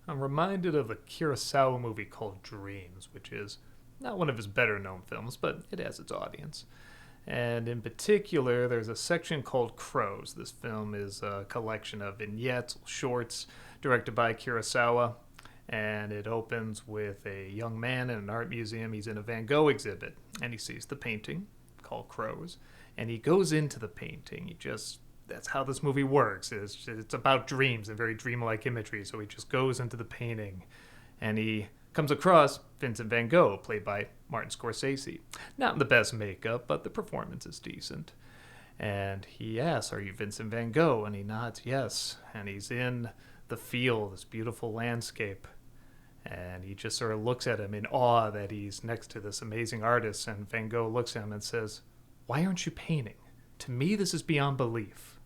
I'm reminded of a Kurosawa movie called Dreams, which is not one of his better known films, but it has its audience. And in particular, there's a section called Crows. This film is a collection of vignettes, shorts, directed by Kurosawa. And it opens with a young man in an art museum. He's in a Van Gogh exhibit, and he sees the painting called Crows. And he goes into the painting. That's how this movie works. It's about dreams and very dreamlike imagery. So he just goes into the painting, and he comes across Vincent Van Gogh, played by Martin Scorsese. Not in the best makeup, but the performance is decent. And he asks, "Are you Vincent Van Gogh?" And he nods, yes. And he's in the field, this beautiful landscape. And he just sort of looks at him in awe that he's next to this amazing artist. And Van Gogh looks at him and says, "Why aren't you painting? To me, this is beyond belief."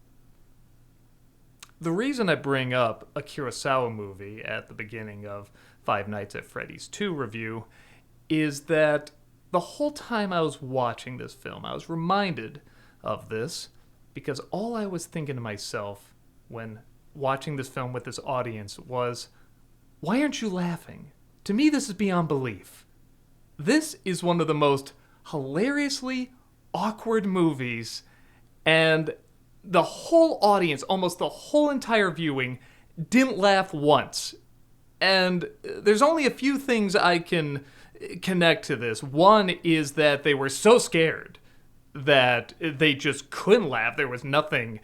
The reason I bring up a Kurosawa movie at the beginning of Five Nights at Freddy's 2 review is that the whole time I was watching this film, I was reminded of this because all I was thinking to myself when watching this film with this audience was, why aren't you laughing? To me, this is beyond belief. This is one of the most hilariously awkward movies, and the whole audience, almost the whole entire viewing, didn't laugh once. And there's only a few things I can connect to this. One is that they were so scared that they just couldn't laugh. There was nothing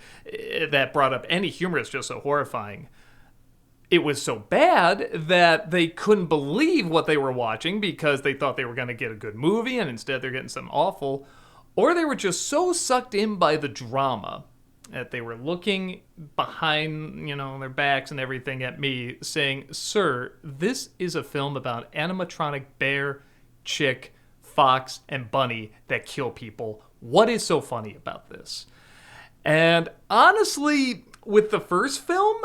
that brought up any humor. It's just so horrifying. It was so bad that they couldn't believe what they were watching because they thought they were going to get a good movie, and instead they're getting something awful. Or they were just so sucked in by the drama that they were looking behind, their backs and everything at me saying, "Sir, this is a film about animatronic bear, chick, fox, and bunny that kill people. What is so funny about this?" And honestly, with the first film,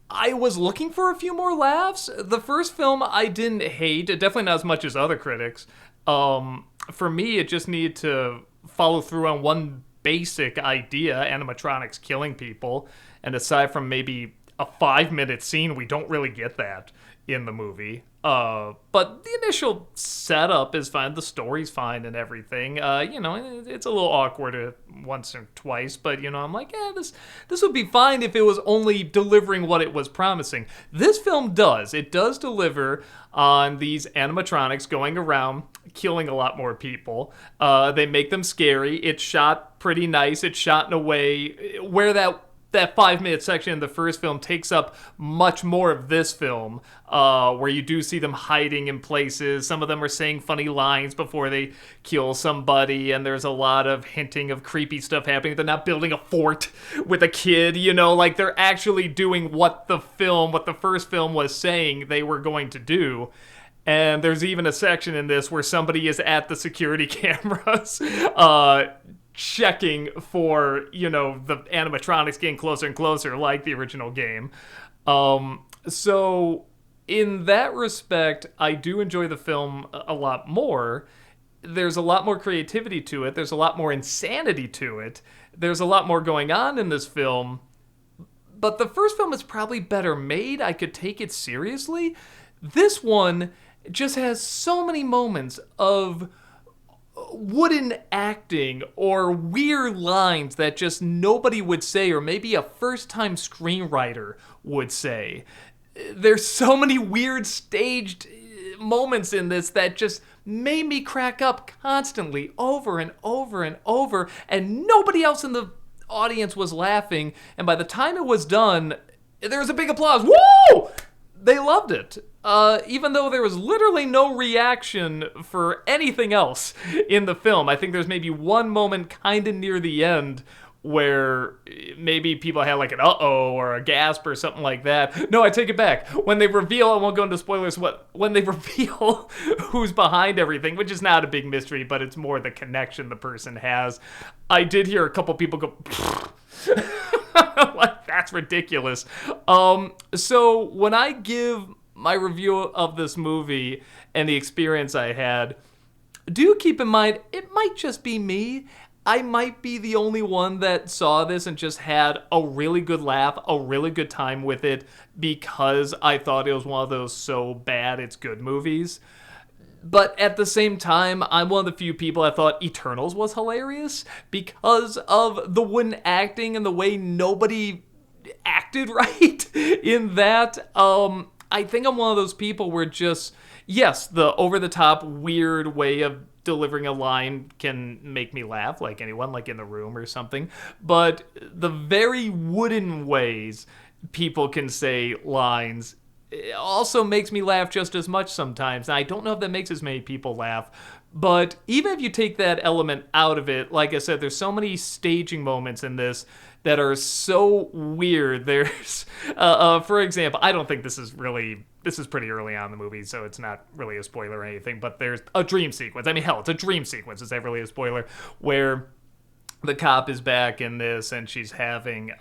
I was looking for a few more laughs. The first film I didn't hate, definitely not as much as other critics. For me, it just needed to follow through on one basic idea, animatronics killing people. And aside from maybe a 5-minute scene, we don't really get that in the movie. But the initial setup is fine. The story's fine and everything. It's a little awkward once or twice, but, I'm like, this would be fine if it was only delivering what it was promising. This film does. It does deliver on these animatronics going around killing a lot more people. They make them scary. It's shot pretty nice. It's shot in a way where that 5-minute section in the first film takes up much more of this film, where you do see them hiding in places. Some of them are saying funny lines before they kill somebody, and there's a lot of hinting of creepy stuff happening. They're not building a fort with a kid, like they're actually doing what the first film was saying they were going to do. And there's even a section in this where somebody is at the security cameras, checking for, the animatronics getting closer and closer, like the original game. So in that respect, I do enjoy the film a lot more. There's a lot more creativity to it. There's a lot more insanity to it. There's a lot more going on in this film. But the first film is probably better made. I could take it seriously. This one just has so many moments of wooden acting or weird lines that just nobody would say, or maybe a first-time screenwriter would say. There's so many weird staged moments in this that just made me crack up constantly over and over and over, and nobody else in the audience was laughing. And by the time it was done, there was a big applause. Woo! They loved it. Even though there was literally no reaction for anything else in the film. I think there's maybe one moment kind of near the end where maybe people had like an uh-oh or a gasp or something like that. No, I take it back. When they reveal, I won't go into spoilers, when they reveal who's behind everything, which is not a big mystery, but it's more the connection the person has. I did hear a couple people go, like, that's ridiculous. So when I give my review of this movie and the experience I had, do keep in mind, it might just be me. I might be the only one that saw this and just had a really good laugh, a really good time with it, because I thought it was one of those so bad it's good movies. But at the same time, I'm one of the few people that thought Eternals was hilarious because of the wooden acting and the way nobody acted right in that. I think I'm one of those people where just, yes, the over-the-top weird way of delivering a line can make me laugh, like anyone, like In the Room or something. But the very wooden ways people can say lines, it also makes me laugh just as much sometimes. I don't know if that makes as many people laugh, but even if you take that element out of it, like I said, there's so many staging moments in this that are so weird. There's, for example, I don't think this is pretty early on in the movie, so it's not really a spoiler or anything, but there's a dream sequence. I mean, hell, it's a dream sequence. Is that really a spoiler? Where the cop is back in this and she's having,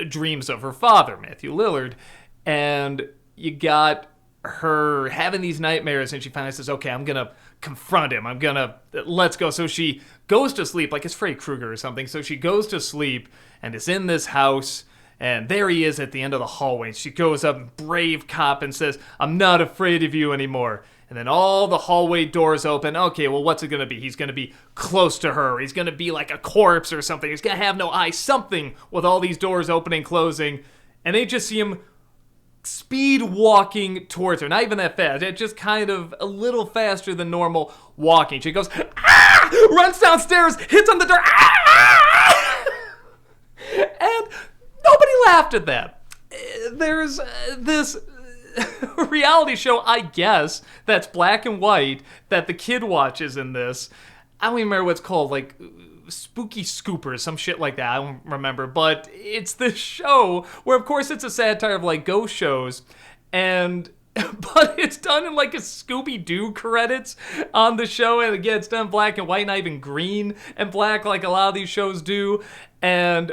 dreams of her father, Matthew Lillard, and you got her having these nightmares, and she finally says, okay, I'm gonna confront him, let's go. So she goes to sleep, like it's Freddy Krueger or something. So she goes to sleep and is in this house, and there he is at the end of the hallway. She goes up, brave cop, and says, I'm not afraid of you anymore. And then all the hallway doors open. Okay, well, what's it going to be? He's going to be close to her. He's going to be like a corpse or something. He's going to have no eyes. Something with all these doors opening, closing. And they just see him speed walking towards her. Not even that fast. It's just kind of a little faster than normal walking. She goes, ah! Runs downstairs, hits on the door, ah! And nobody laughed at that. There's this reality show, I guess, that's black and white that the kid watches in this. I don't even remember what it's called, like Spooky Scoopers, some shit like that. I don't remember, but it's this show where, of course, it's a satire of like ghost shows, but it's done in like a Scooby-Doo credits on the show, and again, it's done black and white, not even green and black like a lot of these shows do, and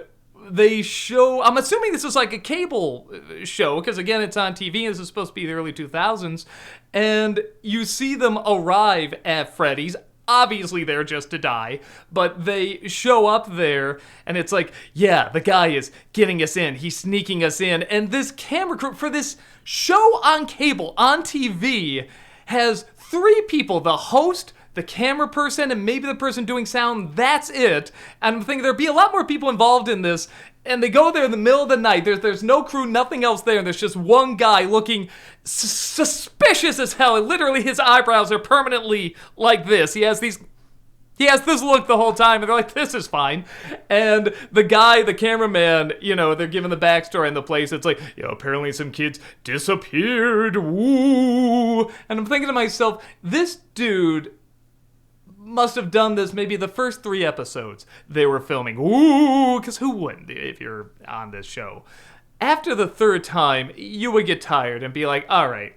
they show, I'm assuming this is like a cable show, because again, it's on TV, and this is supposed to be the early 2000s, and you see them arrive at Freddy's. Obviously, they're just to die, but they show up there, and it's like, yeah, the guy is getting us in. He's sneaking us in, and this camera crew for this show on cable, on TV, has 3 people, the host, the camera person, and maybe the person doing sound. That's it. And I'm thinking there'd be a lot more people involved in this, and they go there in the middle of the night. There's no crew, nothing else there, and there's just one guy looking suspicious as hell. And literally, his eyebrows are permanently like this. He has this look the whole time, and they're like, this is fine. And the guy, the cameraman, they're giving the backstory in the place. It's like, apparently some kids disappeared. Woo! And I'm thinking to myself, this dude must have done this maybe the first 3 episodes they were filming. Ooh, because who wouldn't if you're on this show? After the 3rd time, you would get tired and be like, all right,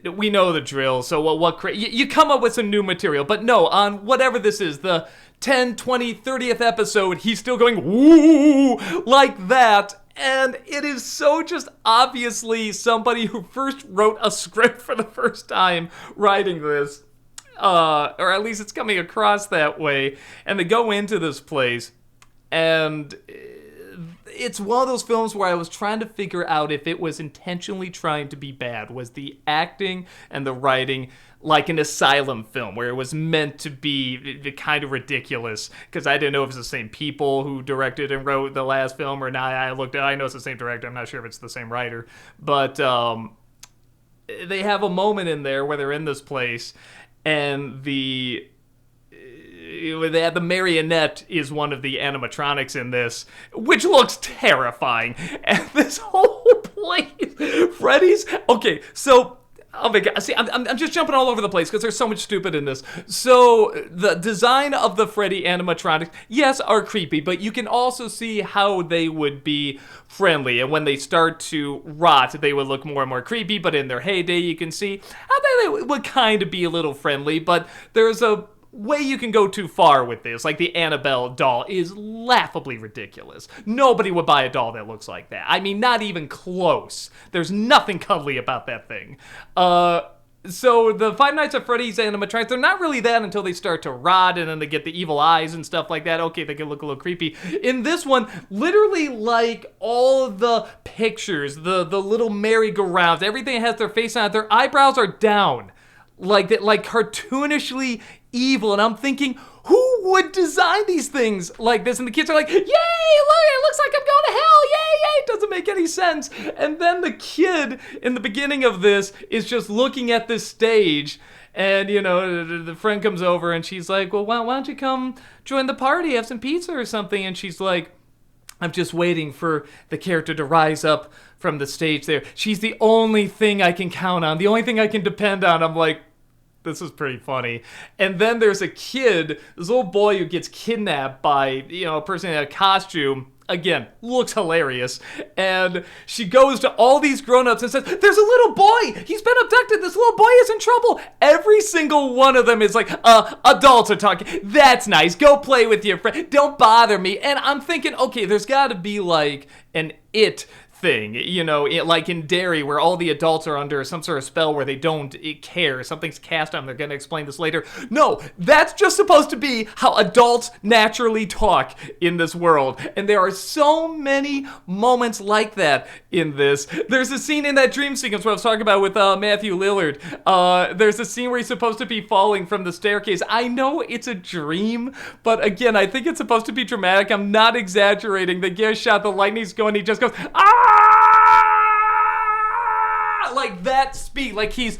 we know the drill, so you come up with some new material. But no, on whatever this is, the 10, 20, 30th episode, he's still going, ooh, like that. And it is so just obviously somebody who first wrote a script for the first time writing this. Or at least it's coming across that way, and they go into this place, and it's one of those films where I was trying to figure out if it was intentionally trying to be bad. Was the acting and the writing like an asylum film, where it was meant to be kind of ridiculous, because I didn't know if it's the same people who directed and wrote the last film or not. I know it's the same director, I'm not sure if it's the same writer, but they have a moment in there where they're in this place, and the marionette is one of the animatronics in this, which looks terrifying. And this whole place, Freddy's. Okay, so oh my god! See, I'm just jumping all over the place because there's so much stupid in this. So the design of the Freddy animatronics, yes, are creepy, but you can also see how they would be friendly, and when they start to rot, they would look more and more creepy. But in their heyday, you can see how they would kind of be a little friendly. But there's a way you can go too far with this. Like the Annabelle doll is laughably ridiculous. Nobody would buy a doll that looks like that. I mean, not even close. There's nothing cuddly about that thing. So the Five Nights at Freddy's animatronics, they're not really that until they start to rot and then they get the evil eyes and stuff like that. Okay, they can look a little creepy. In this one, literally like all the pictures, the little merry-go-rounds, everything has their face on it, their eyebrows are down. Like that, like cartoonishly evil. And I'm thinking, who would design these things like this? And the kids are like, yay, look, it looks like I'm going to hell, yay, yay. It doesn't make any sense. And then the kid in the beginning of this is just looking at this stage. And, you know, the friend comes over and she's like, well, why don't you come join the party, have some pizza or something? And she's like, I'm just waiting for the character to rise up from the stage there. She's the only thing I can count on, the only thing I can depend on. I'm like, this is pretty funny. And then there's a kid, this little boy who gets kidnapped by, you know, a person in a costume. Again, looks hilarious. And she goes to all these grown-ups and says, there's a little boy! He's been abducted! This little boy is in trouble! Every single one of them is like, adults are talking. That's nice. Go play with your friend. Don't bother me. And I'm thinking, okay, there's got to be like an It thing, you know, like in Derry, where all the adults are under some sort of spell where they don't care. Something's cast on them. They're going to explain this later. No, that's just supposed to be how adults naturally talk in this world. And there are so many moments like that in this. There's a scene in that dream sequence where I was talking about with Matthew Lillard. There's a scene where he's supposed to be falling from the staircase. I know it's a dream, but again, I think it's supposed to be dramatic. I'm not exaggerating. They get a shot, the lightning's going, he just goes, ah! Like that speed, like he's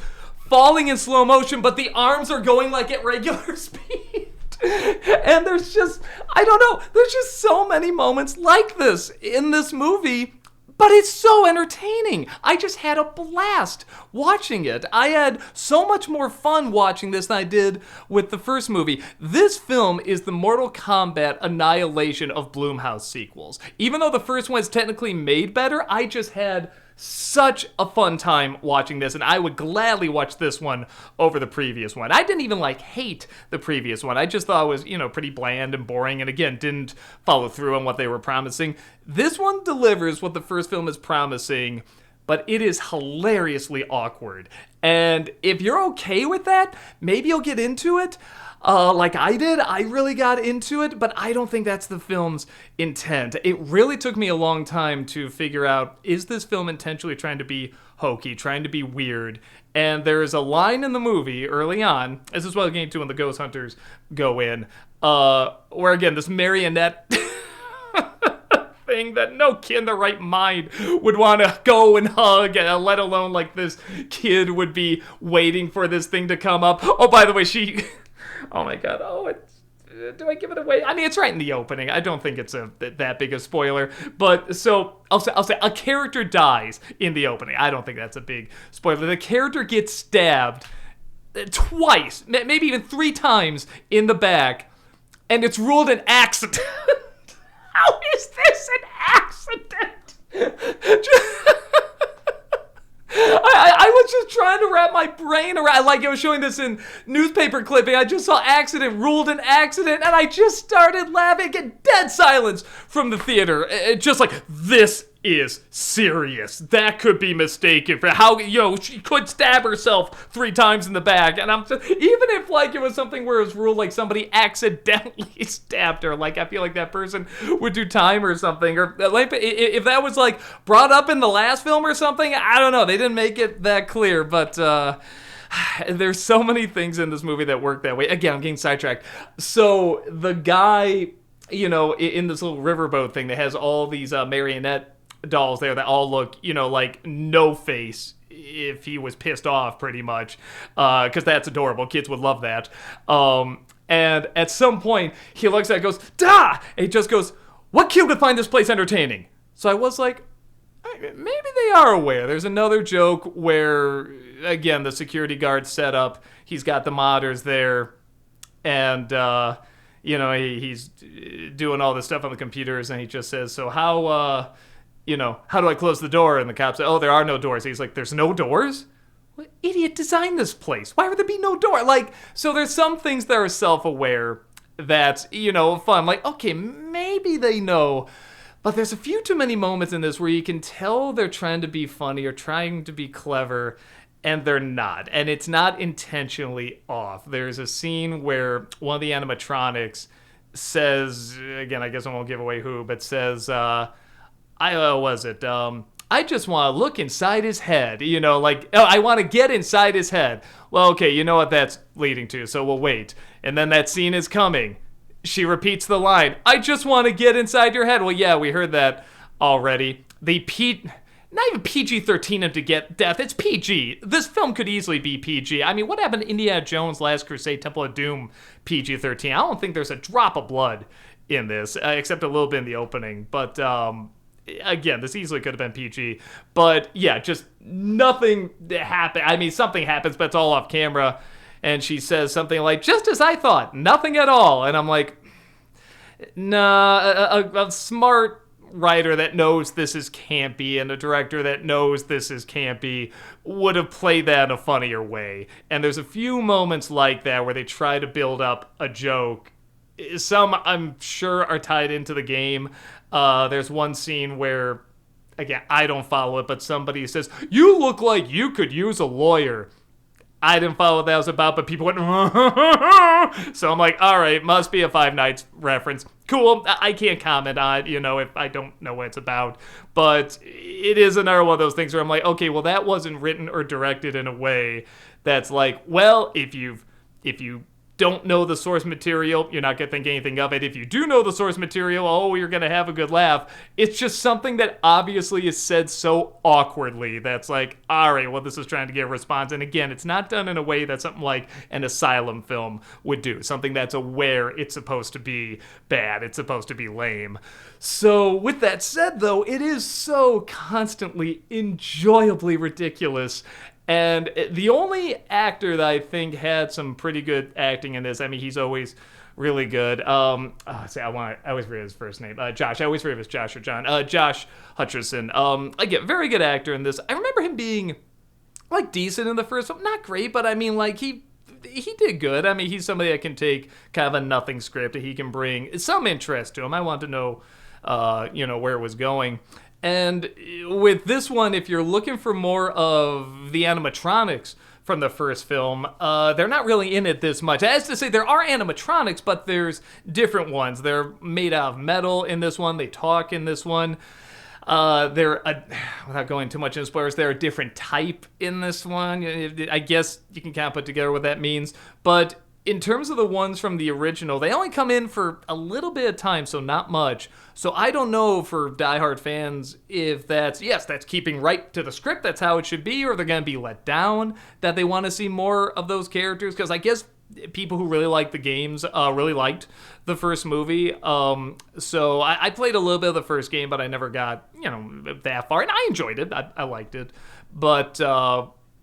falling in slow motion, but the arms are going like at regular speed. And there's just, I don't know, there's just so many moments like this in this movie, but it's so entertaining. I just had a blast watching it. I had so much more fun watching this than I did with the first movie. This film is the Mortal Kombat annihilation of Blumhouse sequels. Even though the first one is technically made better, I just had such a fun time watching this, and I would gladly watch this one over the previous one. I didn't even hate the previous one. I just thought it was, you know, pretty bland and boring, and again, didn't follow through on what they were promising. This one delivers what the first film is promising, but it is hilariously awkward. And if you're okay with that, maybe you'll get into it. Like I did, I really got into it, but I don't think that's the film's intent. It really took me a long time to figure out, is this film intentionally trying to be hokey, trying to be weird? And there's a line in the movie early on, this is what I'm getting to when the ghost hunters go in, where again, this marionette thing that no kid in their right mind would want to go and hug, let alone like this kid would be waiting for this thing to come up. Oh, by the way, she... Oh my god, do I give it away? I mean, it's right in the opening. I don't think it's that big a spoiler. But, so, I'll say a character dies in the opening. I don't think that's a big spoiler. The character gets stabbed twice, maybe even 3 times in the back, and it's ruled an accident. How is this an accident? I was just trying to wrap my brain around, like I was showing this in newspaper clipping. I just saw accident, ruled an accident, and I just started laughing. Get dead silence from the theater. Just like, this is serious. That could be mistaken for how, you know, she could stab herself 3 times in the back. And I'm just, even if like it was something where it was ruled like somebody accidentally stabbed her, like I feel like that person would do time or something. Or like if that was like brought up in the last film or something, I don't know. They didn't make it that clear, but there's so many things in this movie that work that way. Again, I'm getting sidetracked. So the guy, you know, in this little riverboat thing that has all these marionette dolls there that all look, you know, like no face if he was pissed off, pretty much, because that's adorable. Kids would love that. And at some point, he looks at it and goes, "Da!" And he just goes, "What kid would find this place entertaining?" So I was like, maybe they are aware. There's another joke where, again, the security guard set up, he's got the modders there, and you know, he's doing all this stuff on the computers, and he just says, "So how you know, how do I close the door?" And the cop said, "Oh, there are no doors." He's like, "There's no doors? What idiot designed this place? Why would there be no door?" Like, so there's some things that are self-aware that's, you know, fun. Like, okay, maybe they know, but there's a few too many moments in this where you can tell they're trying to be funny or trying to be clever, and they're not. And it's not intentionally off. There's a scene where one of the animatronics says, again, I guess I won't give away who, but says, I just want to look inside his head, I want to get inside his head. Well, okay, you know what that's leading to, so we'll wait. And then that scene is coming. She repeats the line, I just want to get inside your head. Well, yeah, we heard that already. Not even PG-13 him to get death. It's PG. This film could easily be PG. I mean, what happened to Indiana Jones, Last Crusade, Temple of Doom, PG-13? I don't think there's a drop of blood in this, except a little bit in the opening. But, again, this easily could have been PG. But, yeah, just nothing happened. I mean, something happens, but it's all off camera. And she says something like, just as I thought, nothing at all. And I'm like, nah, a smart writer that knows this is campy and a director that knows this is campy would have played that in a funnier way. And there's a few moments like that where they try to build up a joke. Some, I'm sure, are tied into the game. There's one scene where, again, I don't follow it, but somebody says, you look like you could use a lawyer. I didn't follow what that was about, but people went, so I'm like, all right, must be a Five Nights reference. Cool, I can't comment on it, if I don't know what it's about. But it is another one of those things where I'm like, okay, well, that wasn't written or directed in a way that's like, well, if you don't know the source material, you're not going to think anything of it. If you do know the source material, oh, you're going to have a good laugh. It's just something that obviously is said so awkwardly that's like, all right, well, this is trying to get a response. And again, it's not done in a way that something like an Asylum film would do. Something that's aware it's supposed to be bad. It's supposed to be lame. So with that said, though, it is so constantly enjoyably ridiculous. And the only actor that I think had some pretty good acting in this, I mean, he's always really good. I always forget his first name. Josh. I always forget if it's Josh or John. Josh Hutcherson. Again, very good actor in this. I remember him being, decent in the first one. Not great, but I mean, he did good. I mean, he's somebody that can take kind of a nothing script and he can bring some interest to him. I want to know, where it was going. And with this one, if you're looking for more of the animatronics from the first film, they're not really in it this much. As to say, there are animatronics, but there's different ones. They're made out of metal in this one. They talk in this one. Without going too much into spoilers, they're a different type in this one. I guess you can kind of put together what that means. But in terms of the ones from the original, they only come in for a little bit of time, so not much. So I don't know for diehard fans if that's keeping right to the script, that's how it should be, or they're going to be let down, that they want to see more of those characters, because I guess people who really like the games really liked the first movie. So I played a little bit of the first game, but I never got, that far, and I enjoyed it. I liked it. But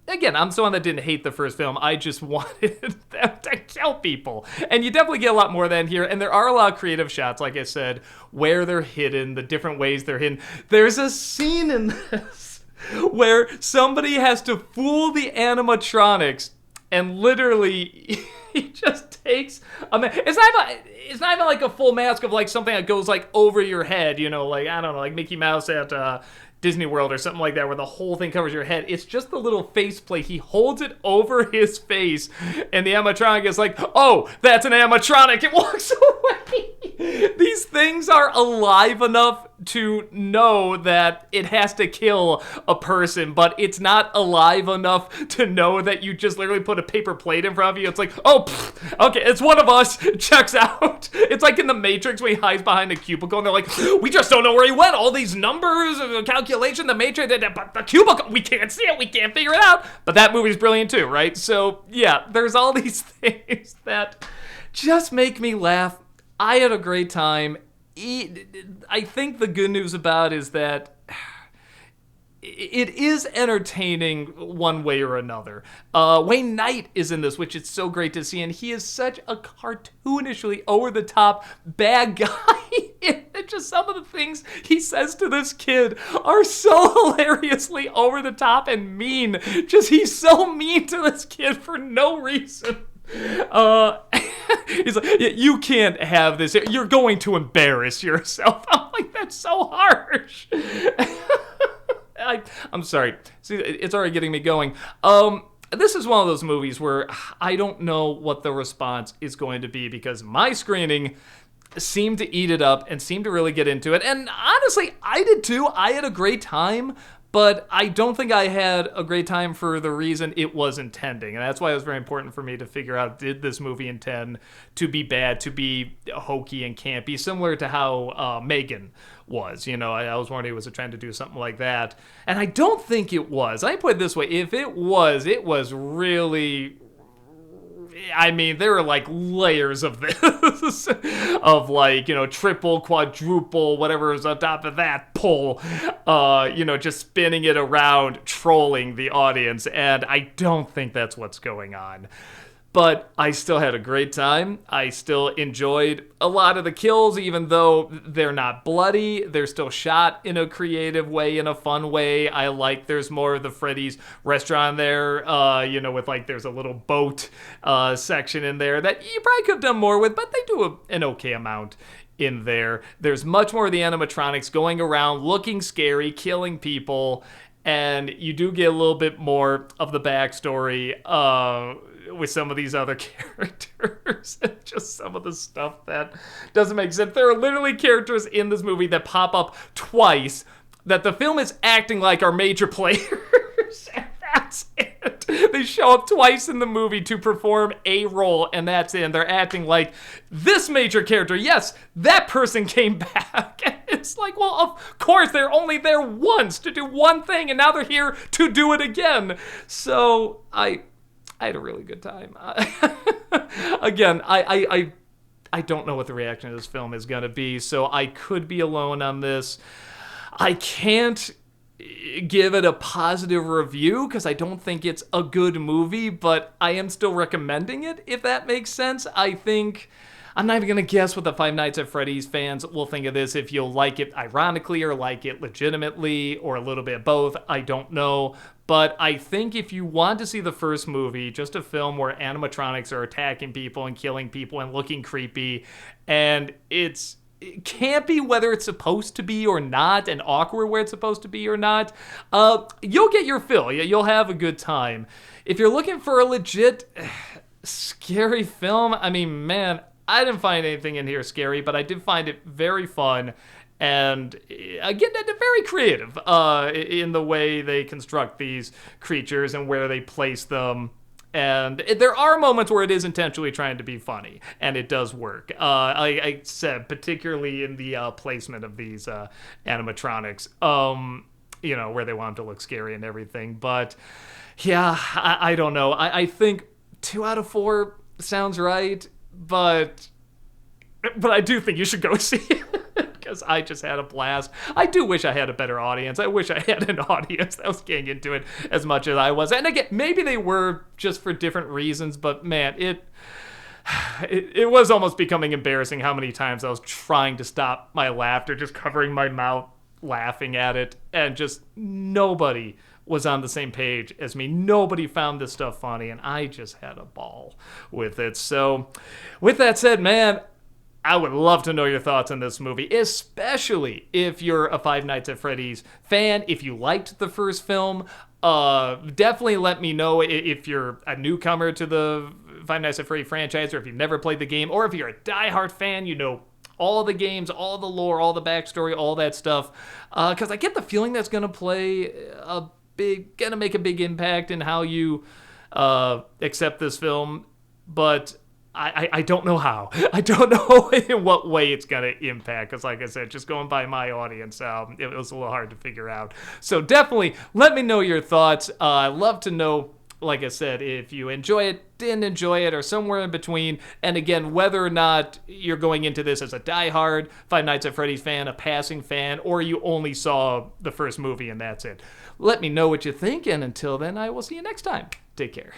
again, I'm someone that didn't hate the first film. I just wanted them to kill people. And you definitely get a lot more of that in here. And there are a lot of creative shots, like I said, where they're hidden, the different ways they're hidden. There's a scene in this where somebody has to fool the animatronics and literally he just takes it's not even like a full mask of something that goes over your head, I don't know, like Mickey Mouse at Disney World or something like that where the whole thing covers your head. It's just the little face plate. He holds it over his face and the animatronic is like, oh, that's an animatronic. It walks away. These things are alive enough to know that it has to kill a person, but it's not alive enough to know that you just literally put a paper plate in front of you. It's like, oh, okay, it's one of us. Checks out. It's like in The Matrix when he hides behind a cubicle and they're like, we just don't know where he went. All these numbers, calculation, the Matrix, but the cubicle, we can't see it. We can't figure it out. But that movie's brilliant too, right? So yeah, there's all these things that just make me laugh. I had a great time. I think the good news about it is that it is entertaining one way or another. Wayne Knight is in this, which is so great to see, and he is such a cartoonishly over-the-top bad guy. Just some of the things he says to this kid are so hilariously over-the-top and mean. Just he's so mean to this kid for no reason. He's like, you can't have this. You're going to embarrass yourself. I'm like, that's so harsh. I'm sorry. See, it's already getting me going. This is one of those movies where I don't know what the response is going to be because my screening seemed to eat it up and seemed to really get into it. And honestly, I did too. I had a great time, but I don't think I had a great time for the reason it was intending. And that's why it was very important for me to figure out, did this movie intend to be bad, to be hokey and campy, similar to how Megan was. You know, I was wondering, was it trying to do something like that? And I don't think it was. I put it this way, if it was really... I mean, there are like layers of this, of like, you know, triple, quadruple, whatever is on top of that pull, you know, just spinning it around, trolling the audience. And I don't think that's what's going on. But I still had a great time. I still enjoyed a lot of the kills, even though they're not bloody. They're still shot in a creative way, in a fun way. I like there's more of the Freddy's restaurant there, you know, with like there's a little boat section in there that you probably could have done more with, but they do an okay amount in there. There's much more of the animatronics going around, looking scary, killing people, and you do get a little bit more of the backstory with some of these other characters and just some of the stuff that doesn't make sense. There are literally characters in this movie that pop up twice that the film is acting like are major players, and that's it. They show up twice in the movie to perform a role, and that's it. And they're acting like this major character, yes, that person came back. And it's like, well, of course, they're only there once to do one thing, and now they're here to do it again. So I had a really good time. Again, I don't know what the reaction to this film is going to be, so I could be alone on this. I can't give it a positive review because I don't think it's a good movie, but I am still recommending it, if that makes sense. I think... I'm not even going to guess what the Five Nights at Freddy's fans will think of this, if you'll like it ironically or like it legitimately or a little bit of both. I don't know. But I think if you want to see the first movie, just a film where animatronics are attacking people and killing people and looking creepy, and it can't be whether it's supposed to be or not, and awkward where it's supposed to be or not, you'll get your fill. You'll have a good time. If you're looking for a legit scary film, I mean, man, I didn't find anything in here scary, but I did find it very fun and, again, very creative in the way they construct these creatures and where they place them. And there are moments where it is intentionally trying to be funny, and it does work. I said, particularly in the placement of these animatronics, you know, where they want them to look scary and everything. But, yeah, I don't know. I think 2 out of 4 sounds right. But I do think you should go see it because I just had a blast. I do wish I had a better audience. I wish I had an audience that was getting into it as much as I was. And again, maybe they were just for different reasons, but man, it was almost becoming embarrassing how many times I was trying to stop my laughter, just covering my mouth, laughing at it, and just nobody was on the same page as me. Nobody found this stuff funny, and I just had a ball with it. So, with that said, man, I would love to know your thoughts on this movie, especially if you're a Five Nights at Freddy's fan. If you liked the first film, definitely let me know if you're a newcomer to the Five Nights at Freddy franchise, or if you've never played the game, or if you're a diehard fan, you know all the games, all the lore, all the backstory, all that stuff. Because I get the feeling that's going to make a big impact in how you accept this film, but I don't know how. I don't know in what way it's going to impact, because like I said, just going by my audience, it was a little hard to figure out. So definitely let me know your thoughts. I'd love to know, like I said, if you enjoy it, didn't enjoy it, or somewhere in between. And again, whether or not you're going into this as a diehard Five Nights at Freddy's fan, a passing fan, or you only saw the first movie and that's it. Let me know what you think, and until then, I will see you next time. Take care.